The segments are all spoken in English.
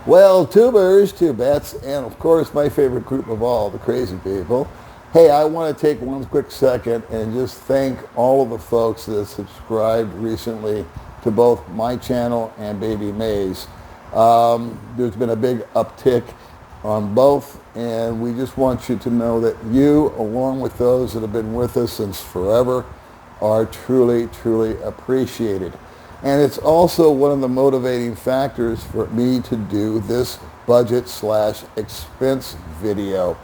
Well, tubers, tubettes, and of course my favorite group of all, the crazy people. Hey, I want to take one quick second and just thank all of the folks that subscribed recently to both my channel and Baby May's. There's been a big uptick on both, and we just want you to know that you, along with those that have been with us since forever, are truly, truly appreciated. And it's also one of the motivating factors for me to do this budget/expense video.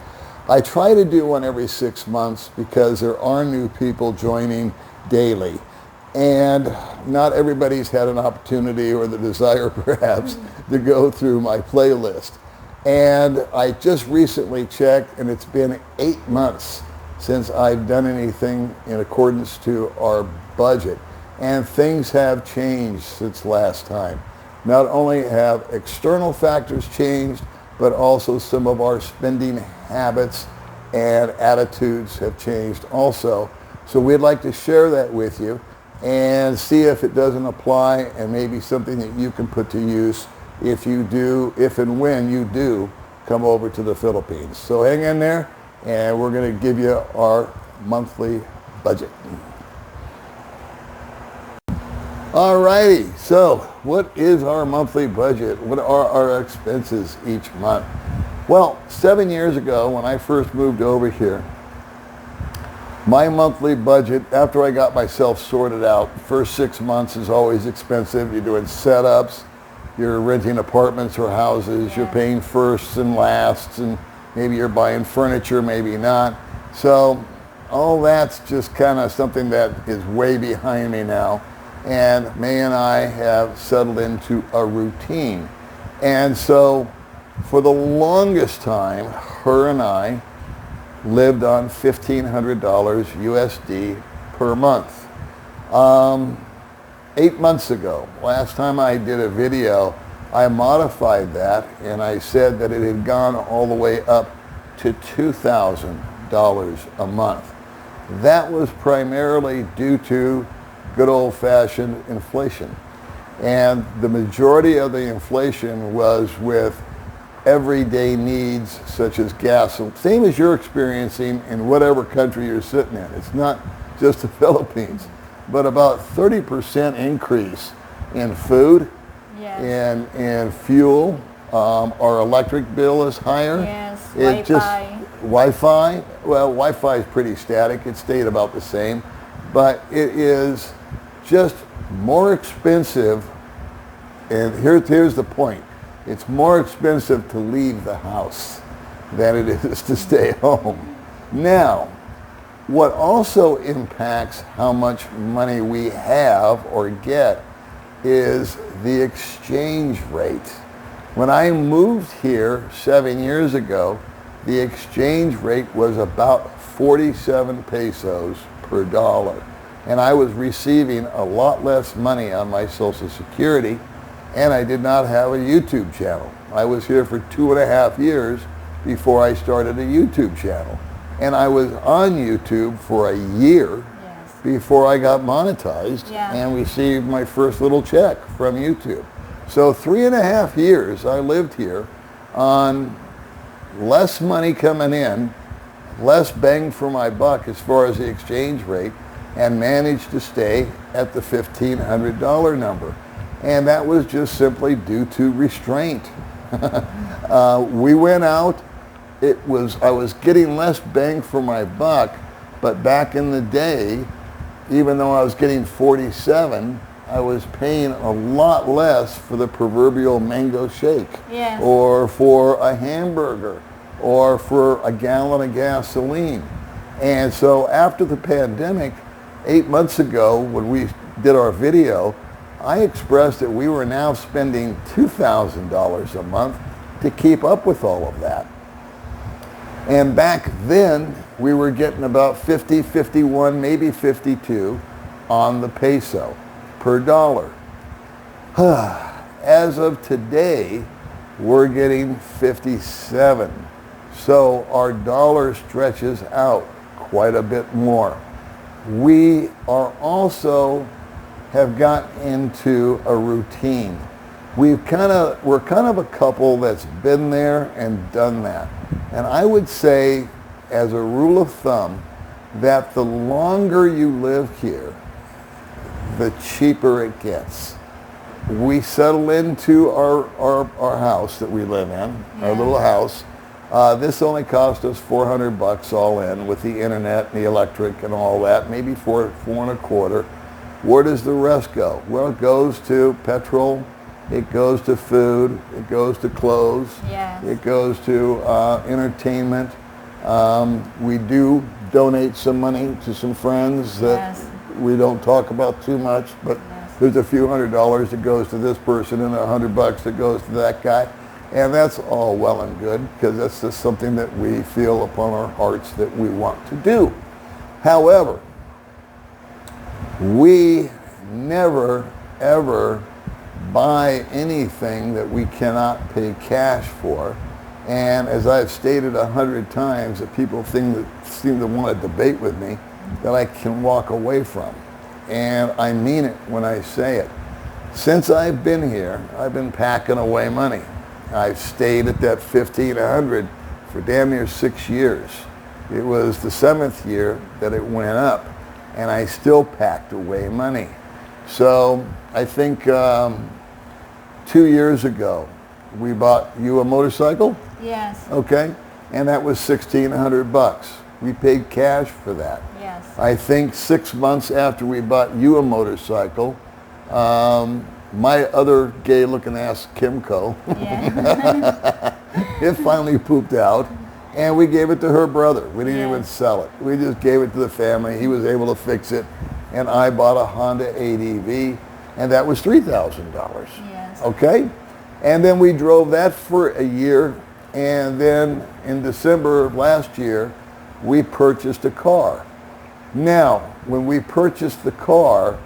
I try to do one every 6 months because there are new people joining daily. And not everybody's had an opportunity or the desire perhaps to go through my playlist. And I just recently checked, and it's been 8 months since I've done anything in accordance to our budget. And things have changed since last time. Not only have external factors changed, but also some of our spending habits and attitudes have changed also. So we'd like to share that with you and see if it doesn't apply, and maybe something that you can put to use if and when you do come over to the Philippines. So hang in there, and we're going to give you our monthly budget. Alrighty, so what is our monthly budget? What are our expenses each month? Well, 7 years ago when I first moved over here, my monthly budget, after I got myself sorted out, first 6 months is always expensive. You're doing setups, you're renting apartments or houses, you're paying firsts and lasts, and maybe you're buying furniture, maybe not. So all that's just kind of something that is way behind me now. And May and I have settled into a routine. And so for the longest time, her and I lived on $1,500 USD per month. 8 months ago, last time I did a video, I modified that and I said that it had gone all the way up to $2,000 a month. That was primarily due to good old-fashioned inflation. And the majority of the inflation was with everyday needs such as gas, same as you're experiencing in whatever country you're sitting in. It's not just the Philippines, but about 30% increase in food, in fuel. Our electric bill is higher. Yes, Wi-Fi. Well, Wi-Fi is pretty static. It stayed about the same, but it is just more expensive. And here's the point. It's more expensive to leave the house than it is to stay home. Now, what also impacts how much money we have or get is the exchange rate. When I moved here 7 years ago, the exchange rate was about 47 pesos per dollar. And I was receiving a lot less money on my Social Security, and I did not have a YouTube channel. I was here for 2.5 years before I started a YouTube channel. And I was on YouTube for a year before I got monetized and received my first little check from YouTube. So 3.5 years I lived here on less money coming in, less bang for my buck as far as the exchange rate, and managed to stay at the $1,500 number. And that was just simply due to restraint. We went out, I was getting less bang for my buck, but back in the day, even though I was getting 47, I was paying a lot less for the proverbial mango shake, or for a hamburger, or for a gallon of gasoline. And so after the pandemic, 8 months ago, when we did our video, I expressed that we were now spending $2,000 a month to keep up with all of that. And back then, we were getting about 50, 51, maybe 52 on the peso per dollar. As of today, we're getting 57. So our dollar stretches out quite a bit more. We are also have gotten into a routine. we're kind of a couple that's been there and done that. And I would say, as a rule of thumb, that the longer you live here, the cheaper it gets. We settle into our house that we live in, our little house. This only cost us $400 all in with the internet and the electric and all that, maybe four and a quarter. Where does the rest go? Well, it goes to petrol, it goes to food, it goes to clothes, it goes to entertainment. We do donate some money to some friends that we don't talk about too much, but there's a few $100s that goes to this person and $100 that goes to that guy. And that's all well and good, because that's just something that we feel upon our hearts that we want to do. However, we never, ever buy anything that we cannot pay cash for. And as I've stated 100 times, that people seem to want to debate with me, that I can walk away from. And I mean it when I say it. Since I've been here, I've been packing away money. I've stayed at that 1,500 for damn near 6 years. It was the 7th year that it went up, and I still packed away money. So I think 2 years ago, we bought you a motorcycle. Yes. Okay, and that was $1,600. We paid cash for that. Yes. I think 6 months after we bought you a motorcycle, my other gay-looking ass Kimco, it finally pooped out, and we gave it to her brother. We didn't even sell it. We just gave it to the family. He was able to fix it, and I bought a Honda ADV, and that was $3,000. Yes. Okay, and then we drove that for a year, and then in December of last year, we purchased a car. Now, when we purchased the car,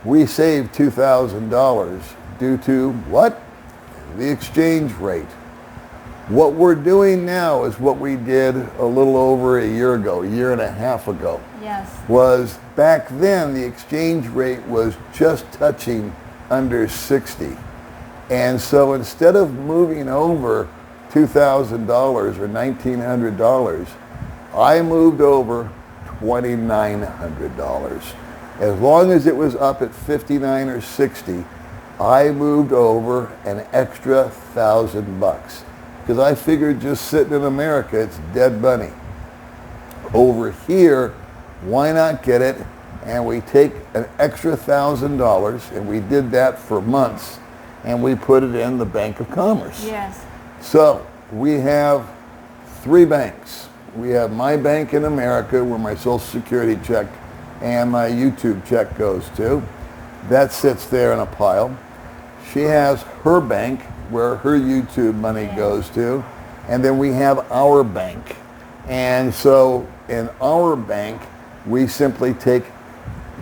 we saved $2,000 due to what? The exchange rate. What we're doing now is what we did a little over a year ago, a year and a half ago. Yes. Was back then the exchange rate was just touching under 60. And so instead of moving over $2,000 or $1,900, I moved over $2,900. As long as it was up at 59 or 60, I moved over an extra $1,000 because I figured just sitting in America, it's dead money. Over here, why not get it? And we take an extra $1,000, and we did that for months, and we put it in the Bank of Commerce. Yes. So we have 3 banks. We have my bank in America, where my Social Security check and my YouTube check goes to. That sits there in a pile. She has her bank, where her YouTube money goes to. And then we have our bank. And so in our bank, we simply take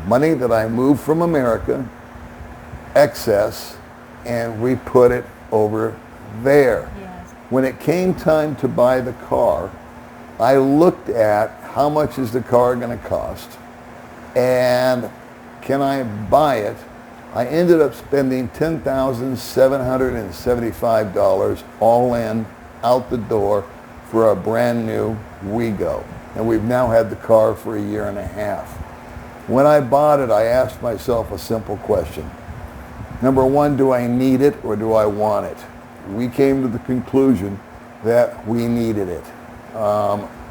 money that I moved from America, excess, and we put it over there. Yes. When it came time to buy the car, I looked at how much is the car going to cost, and can I buy it? I ended up spending $10,775 all in, out the door, for a brand new WeGo. And we've now had the car for a year and a half. When I bought it, I asked myself a simple question. Number one, do I need it or do I want it? We came to the conclusion that we needed it.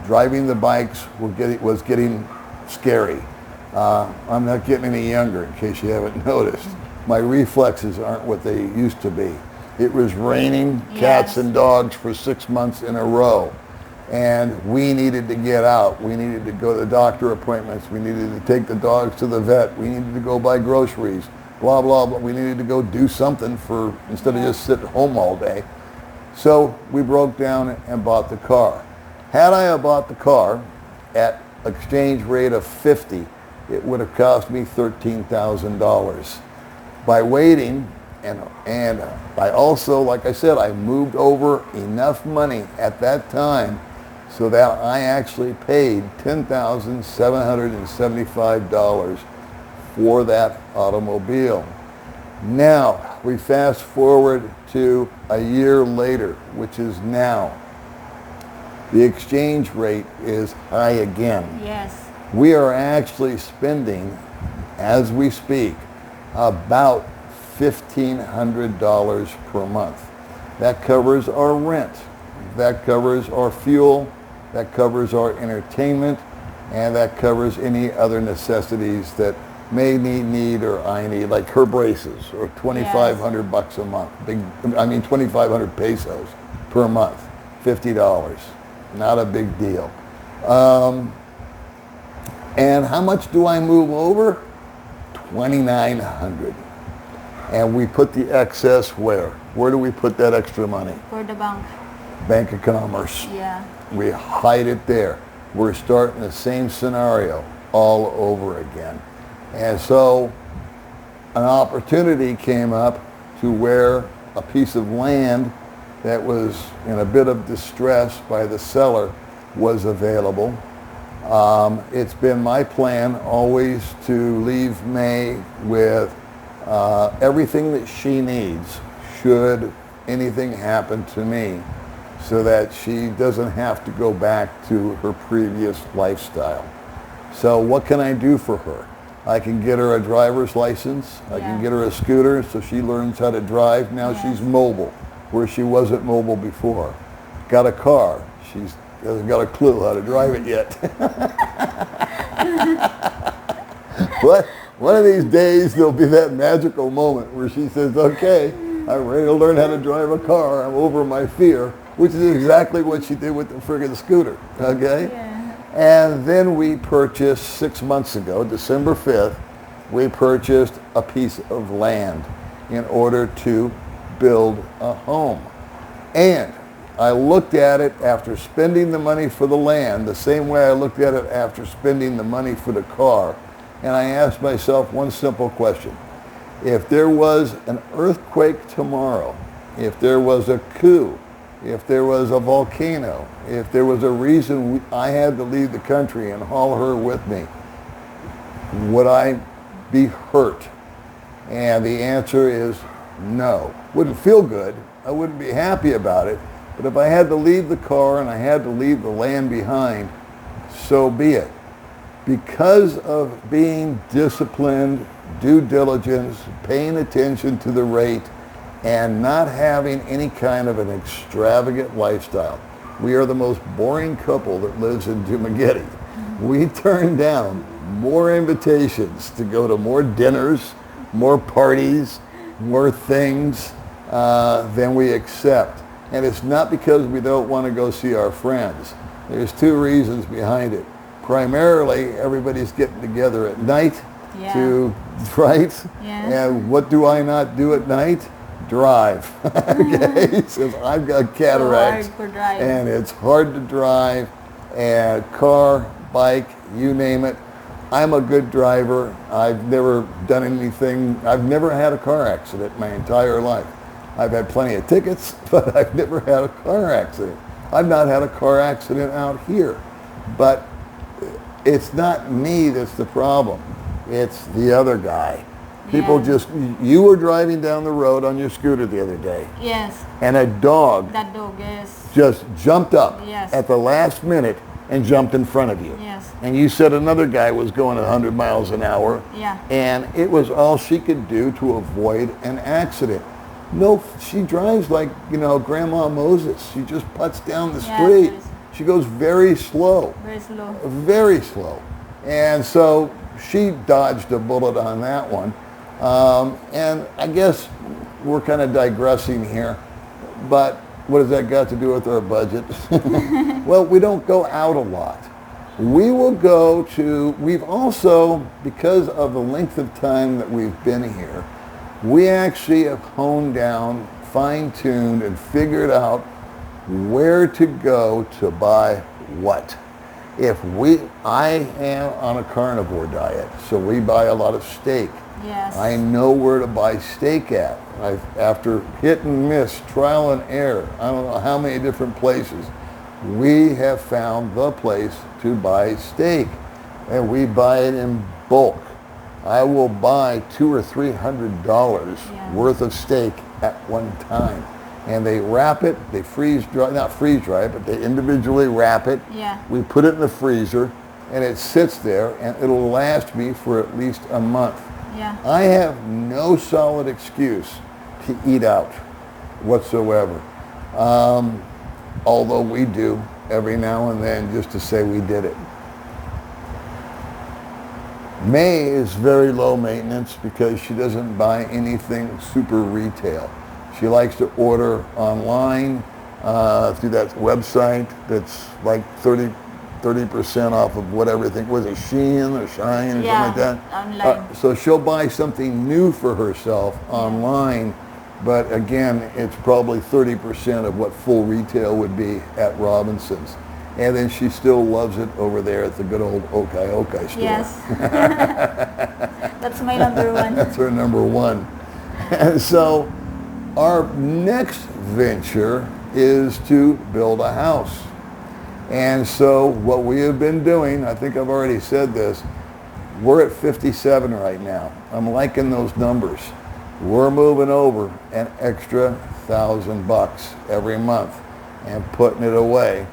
Driving the bikes was getting scary. I'm not getting any younger, in case you haven't noticed. My reflexes aren't what they used to be. It was raining cats and dogs for 6 months in a row. And we needed to get out. We needed to go to doctor appointments. We needed to take the dogs to the vet. We needed to go buy groceries, blah, blah, blah. We needed to go do something instead of just sit at home all day. So we broke down and bought the car. Had I bought the car at exchange rate of 50, it would have cost me $13,000. By waiting, and I also, like I said, I moved over enough money at that time so that I actually paid $10,775 for that automobile. Now, we fast forward to a year later, which is now. The exchange rate is high again. Yes. We are actually spending, as we speak, about $1,500 per month. That covers our rent, that covers our fuel, that covers our entertainment, and that covers any other necessities that may need or I need, like her braces, or 2,500 bucks a month. 2,500 pesos per month, $50. Not a big deal. And how much do I move over? 2,900. And we put the excess where? Where do we put that extra money? For the bank. Bank of Commerce. Yeah. We hide it there. We're starting the same scenario all over again. And so an opportunity came up to where a piece of land that was in a bit of distress by the seller was available. It's been my plan always to leave May with everything that she needs should anything happen to me, so that she doesn't have to go back to her previous lifestyle. So what can I do for her? I can get her a driver's license. I can get her a scooter so she learns how to drive. Now she's mobile, where she wasn't mobile before. Got a car. She hasn't got a clue how to drive it yet. But one of these days there'll be that magical moment where she says, okay, I'm ready to learn how to drive a car. I'm over my fear, which is exactly what she did with the friggin' scooter, okay? Yeah. And then we purchased 6 months ago, December 5th, we purchased a piece of land in order to build a home. And I looked at it after spending the money for the land, the same way I looked at it after spending the money for the car. And I asked myself one simple question. If there was an earthquake tomorrow, if there was a coup, if there was a volcano, if there was a reason I had to leave the country and haul her with me, would I be hurt? And the answer is no. Wouldn't feel good. I wouldn't be happy about it. But if I had to leave the car and I had to leave the land behind, so be it. Because of being disciplined, due diligence, paying attention to the rate, and not having any kind of an extravagant lifestyle. We are the most boring couple that lives in Dumaguete. We turn down more invitations to go to more dinners, more parties, more things than we accept. And it's not because we don't want to go see our friends. There's two reasons behind it. Primarily, everybody's getting together at night to, right? Yeah. And what do I not do at night? Drive. Okay, since I've got cataracts, So hard for driving. and it's hard to drive, and car, bike, you name it. I'm a good driver. I've never done anything. I've never had a car accident my entire life. I've had plenty of tickets, but I've never had a car accident. I've not had a car accident out here, but it's not me that's the problem. It's the other guy. People just, you were driving down the road on your scooter the other day. Yes. And a dog That dog is. just jumped up Yes. at the last minute and jumped in front of you. Yes. And you said another guy was going 100 miles an hour. Yeah. And it was all she could do to avoid an accident. No, she drives like, Grandma Moses. She just putts down the street. Yes. She goes very slow. Very slow. Very slow. And so she dodged a bullet on that one. And I guess we're kind of digressing here, but what has that got to do with our budget? Well, we don't go out a lot. We will go to, we've also, because of the length of time that we've been here, we actually have honed down, fine-tuned, and figured out where to go to buy what. I am on a carnivore diet, so we buy a lot of steak. Yes. I know where to buy steak at. After hit and miss, trial and error, I don't know how many different places, we have found the place to buy steak. And we buy it in bulk. I will buy $200 or $300 worth of steak at one time. And they wrap it, they not freeze dry it, but they individually wrap it. Yeah. We put it in the freezer and it sits there and it'll last me for at least a month. Yeah. I have no solid excuse to eat out whatsoever. Although we do every now and then just to say we did it. May is very low maintenance because she doesn't buy anything super retail. She likes to order online through that website that's like 30% off of whatever thing. Was it Shein or Shine or something like that? Online. So she'll buy something new for herself online, but again, it's probably 30% of what full retail would be at Robinson's. And then she still loves it over there at the good old Okai store. Yes. That's my number one. That's her number one. And so our next venture is to build a house. And so what we have been doing, I think I've already said this, we're at 57 right now. I'm liking those numbers. We're moving over an extra $1,000 every month and putting it away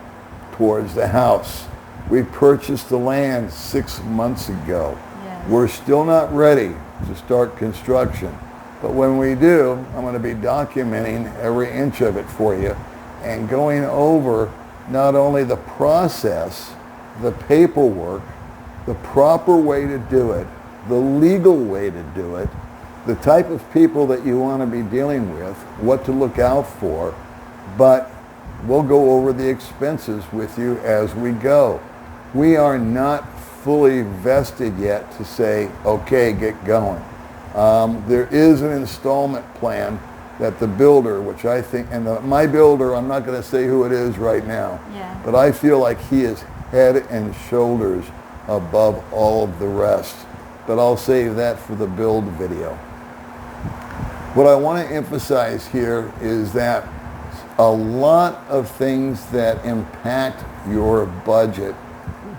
towards the house. We purchased the land 6 months ago. Yes. We're still not ready to start construction. But when we do, I'm going to be documenting every inch of it for you and going over not only the process, the paperwork, the proper way to do it, the legal way to do it, the type of people that you want to be dealing with, what to look out for, but we'll go over the expenses with you as we go. We are not fully vested yet to say, okay, get going. There is an installment plan that the builder, which I think, and my builder, I'm not going to say who it is right now, but I feel like he is head and shoulders above all of the rest. But I'll save that for the build video. What I want to emphasize here is that a lot of things that impact your budget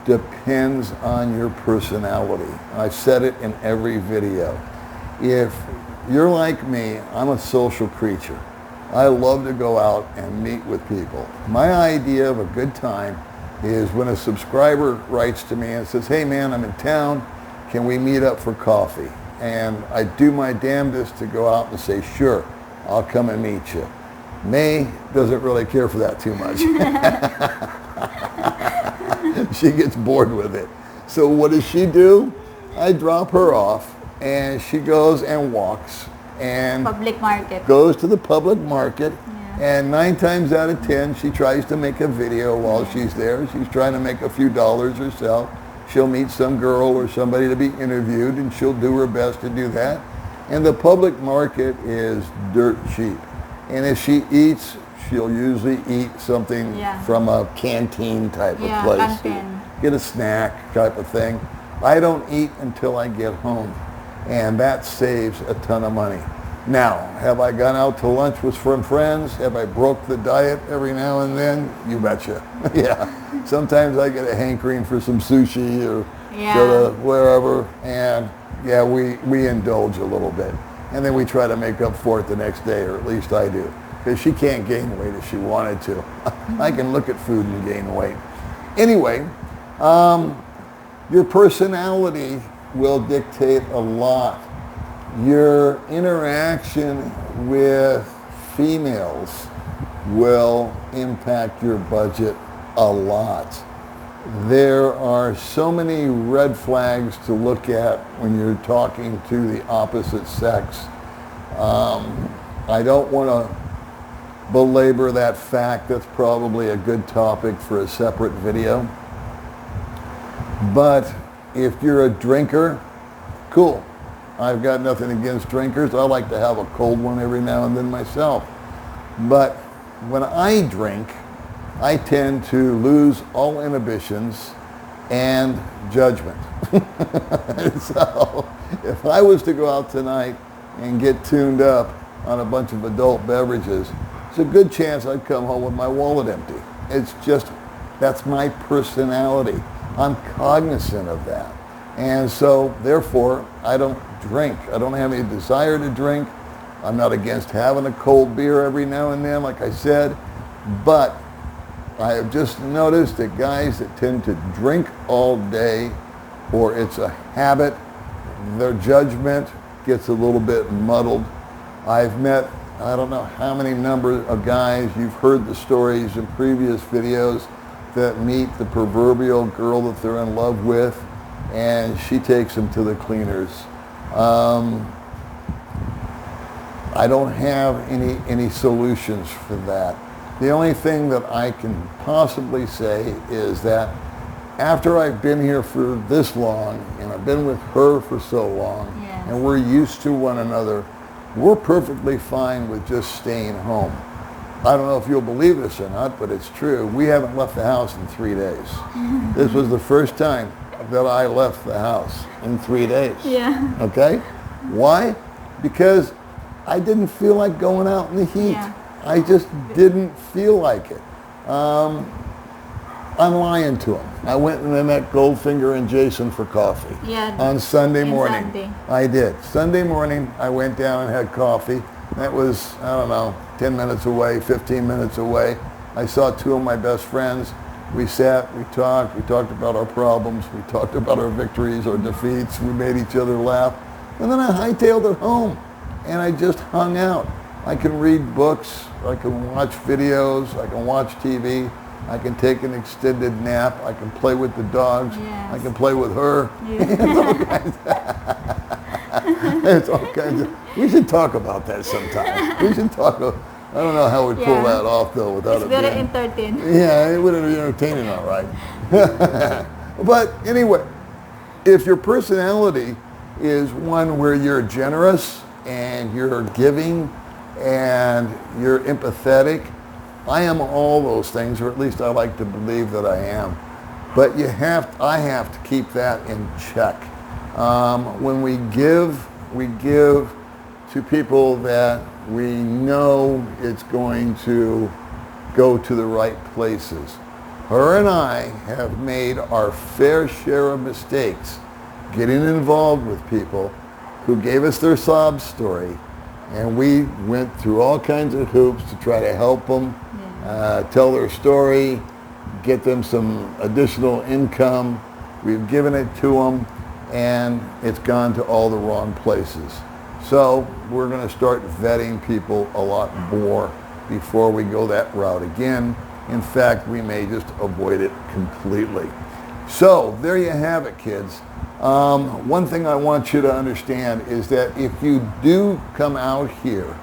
depends on your personality. I've said it in every video. If you're like me, I'm a social creature. I love to go out and meet with people. My idea of a good time is when a subscriber writes to me and says, hey man, I'm in town, can we meet up for coffee? And I do my damnedest to go out and say, sure, I'll come and meet you. May doesn't really care for that too much. She gets bored with it. So what does she do? I drop her off and she goes and walks and Public market. goes to the public market. And 9 times out of 10, she tries to make a video while she's there. She's trying to make a few dollars herself. She'll meet some girl or somebody to be interviewed, and she'll do her best to do that. And the public market is dirt cheap. And if she eats, she'll usually eat something from a canteen type of place. Canteen. Get a snack type of thing. I don't eat until I get home. And that saves a ton of money. Now, have I gone out to lunch with some friends? Have I broke the diet every now and then? You betcha. Yeah. Sometimes I get a hankering for some sushi or go to wherever. And yeah, we indulge a little bit. And then we try to make up for it the next day, or at least I do. Because she can't gain weight if she wanted to. I can look at food and gain weight. Anyway, your personality will dictate a lot. Your interaction with females will impact your budget a lot. There are so many red flags to look at when you're talking to the opposite sex. I don't want to belabor that fact. That's probably a good topic for a separate video. But if you're a drinker, cool. I've got nothing against drinkers. I like to have a cold one every now and then myself. But when I drink, I tend to lose all inhibitions and judgment. So if I was to go out tonight and get tuned up on a bunch of adult beverages, it's a good chance I'd come home with my wallet empty. It's just, that's my personality. I'm cognizant of that. And so, therefore, I don't drink. I don't have any desire to drink. I'm not against having a cold beer every now and then, like I said. But I have just noticed that guys that tend to drink all day, or it's a habit, their judgment gets a little bit muddled. I've met, I don't know how many number of guys, you've heard the stories in previous videos, that meet the proverbial girl that they're in love with, and she takes them to the cleaners. I don't have any solutions for that. The only thing that I can possibly say is that after I've been here for this long, and I've been with her for so long, Yes. and we're used to one another, we're perfectly fine with just staying home. I don't know if you'll believe this or not, but it's true. We haven't left the house in 3 days. This was the first time that I left the house in 3 days. Yeah. Okay? Why? Because I didn't feel like going out in the heat. Yeah. I just didn't feel like it. I'm lying to him. I went and I met Goldfinger and Jason for coffee. Yeah. On Sunday and morning. Sunday. I did. Sunday morning, I went down and had coffee. That was, I don't know, 10 minutes away, 15 minutes away. I saw two of my best friends. We sat, we talked about our problems, we talked about our victories, our defeats, we made each other laugh. And then I hightailed it home, and I just hung out. I can read books, I can watch videos, I can watch TV, I can take an extended nap, I can play with the dogs, Yes. I can play with her. It's all kinds of, we should talk about that sometime. We should talk, I don't know how we pull Yeah. that off though without It's it very being, entertaining. yeah, it would be entertaining, all right. But anyway, if your personality is one where you're generous and you're giving and you're empathetic, I am all those things, or at least I like to believe that I am. But I have to keep that in check. When we give to people that we know it's going to go to the right places. Her and I have made our fair share of mistakes getting involved with people who gave us their sob story, and we went through all kinds of hoops to try to help them, tell their story, get them some additional income. We've given it to them, and it's gone to all the wrong places. So we're going to start vetting people a lot more before we go that route again. In fact, we may just avoid it completely. So there you have it, kids. One thing I want you to understand is that if you do come out here,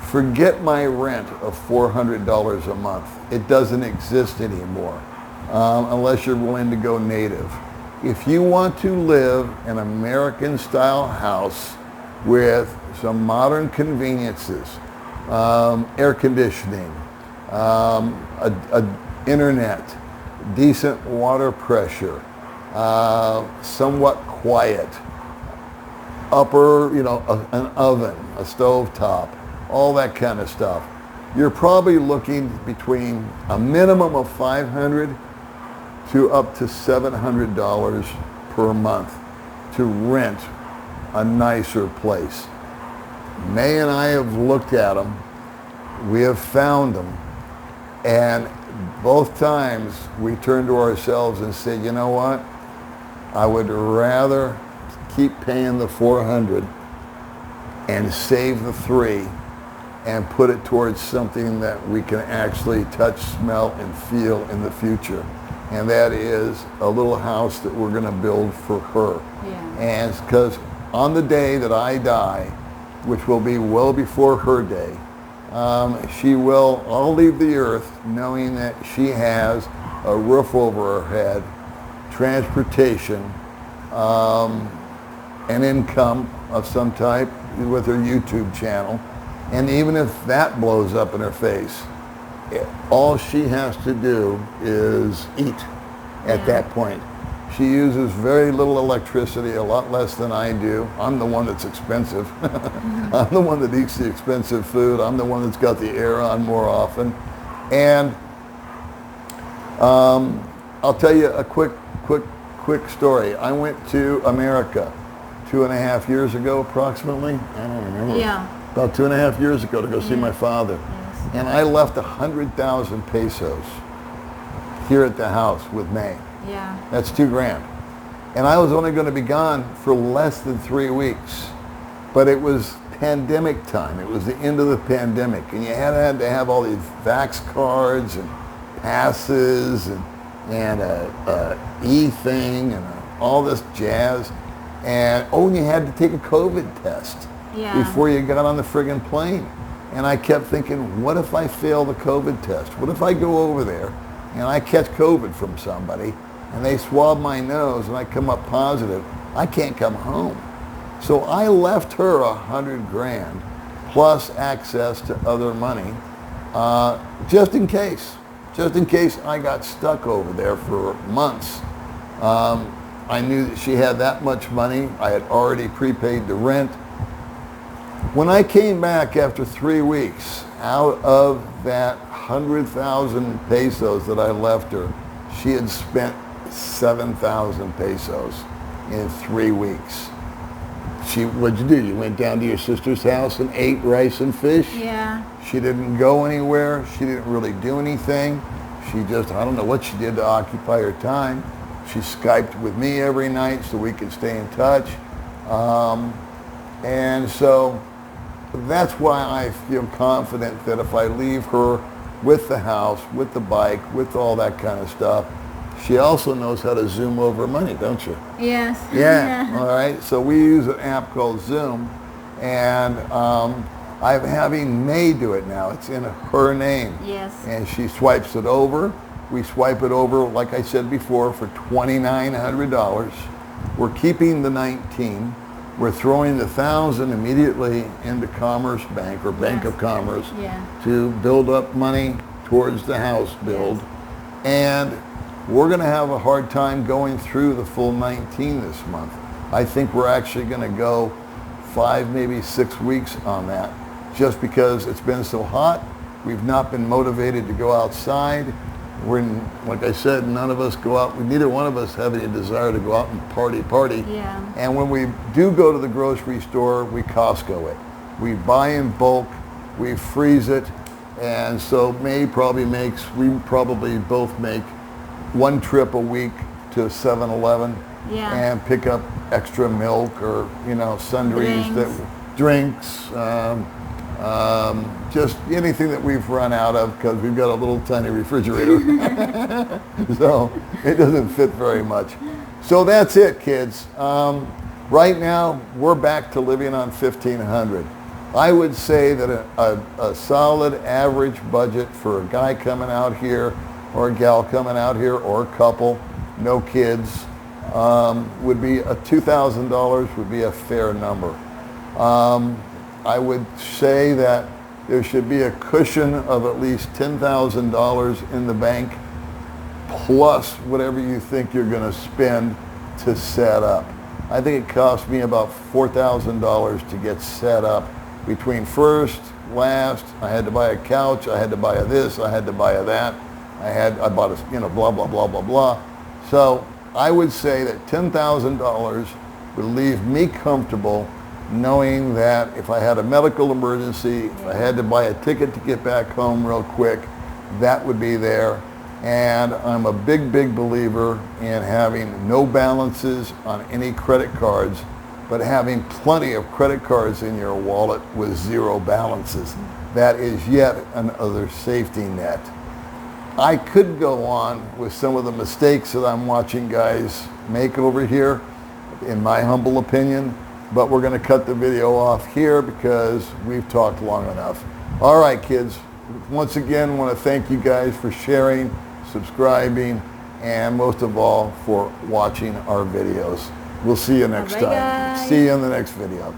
forget my rent of $400 a month. It doesn't exist anymore unless you're willing to go native. If you want to live an American-style house with some modern conveniences, air conditioning, internet, decent water pressure, somewhat quiet, an oven, a stove top, all that kind of stuff, you're probably looking between a minimum of $500 to up to $700 per month to rent a nicer place. May and I have looked at them. We have found them. And both times we turned to ourselves and said, you know what? I would rather keep paying the $400 and save the $3 and put it towards something that we can actually touch, smell, and feel in the future. And that is a little house that we're going to build for her. Yeah. And because on the day that I die, which will be well before her day, I'll leave the earth knowing that she has a roof over her head, transportation, an income of some type with her YouTube channel. And even if that blows up in her face, all she has to do is eat at that point. She uses very little electricity, a lot less than I do. I'm the one that's expensive. I'm the one that eats the expensive food. I'm the one that's got the air on more often. And I'll tell you a quick quick story. I went to America 2.5 years ago, approximately. I don't remember. Yeah. About 2.5 years ago to go see my father. Yes. And I left 100,000 pesos here at the house with May. Yeah. That's $2,000. And I was only going to be gone for less than 3 weeks. But it was pandemic time. It was the end of the pandemic. And you had to have all these vax cards and passes and a e-thing and all this jazz. And you had to take a COVID test before you got on the friggin' plane. And I kept thinking, what if I fail the COVID test? What if I go over there and I catch COVID from somebody and they swab my nose and I come up positive? I can't come home. So I left her $100,000 plus access to other money, just in case I got stuck over there for months. I knew that she had that much money. I had already prepaid the rent. When I came back after 3 weeks, out of that 100,000 pesos that I left her, she had spent 7,000 pesos in 3 weeks. What'd you do? You went down to your sister's house and ate rice and fish? Yeah. She didn't go anywhere. She didn't really do anything. She just, I don't know what she did to occupy her time. She Skyped with me every night so we could stay in touch. And so that's why I feel confident that if I leave her with the house, with the bike, with all that kind of stuff, she also knows how to Zoom over money, don't you? Yes. Yeah. All right. So we use an app called Zoom, and I'm having May do it now. It's in her name. Yes. And she swipes it over. We swipe it over, like I said before, for $2,900. We're keeping the 19. We're throwing the 1,000 immediately into Commerce Bank or Bank of Commerce to build up money towards the house build. Yes. And we're going to have a hard time going through the full 19 this month. I think we're actually going to go 5, maybe 6 weeks on that, just because it's been so hot. We've not been motivated to go outside. Like I said, none of us go out. Neither one of us have any desire to go out and party. Yeah. And when we do go to the grocery store, we Costco it. We buy in bulk, we freeze it, and so we probably both make one trip a week to 7-Eleven and pick up extra milk or sundries, drinks, just anything that we've run out of because we've got a little tiny refrigerator. So it doesn't fit very much. So that's it, kids. Right now we're back to living on $1,500. I would say that a solid average budget for a guy coming out here or a gal coming out here or a couple, no kids, would be $2,000 would be a fair number. I would say that there should be a cushion of at least $10,000 in the bank plus whatever you think you're going to spend to set up. I think it cost me about $4,000 to get set up between first, last. I had to buy a couch, I had to buy a this, I had to buy a that. I bought a, blah, blah, blah, blah, blah. So I would say that $10,000 would leave me comfortable knowing that if I had a medical emergency, if I had to buy a ticket to get back home real quick, that would be there. And I'm a big, big believer in having no balances on any credit cards, but having plenty of credit cards in your wallet with zero balances. That is yet another safety net. I could go on with some of the mistakes that I'm watching guys make over here, in my humble opinion, but we're going to cut the video off here because we've talked long enough. All right, kids. Once again, I want to thank you guys for sharing, subscribing, and most of all, for watching our videos. We'll see you next time. Guys. See you in the next video.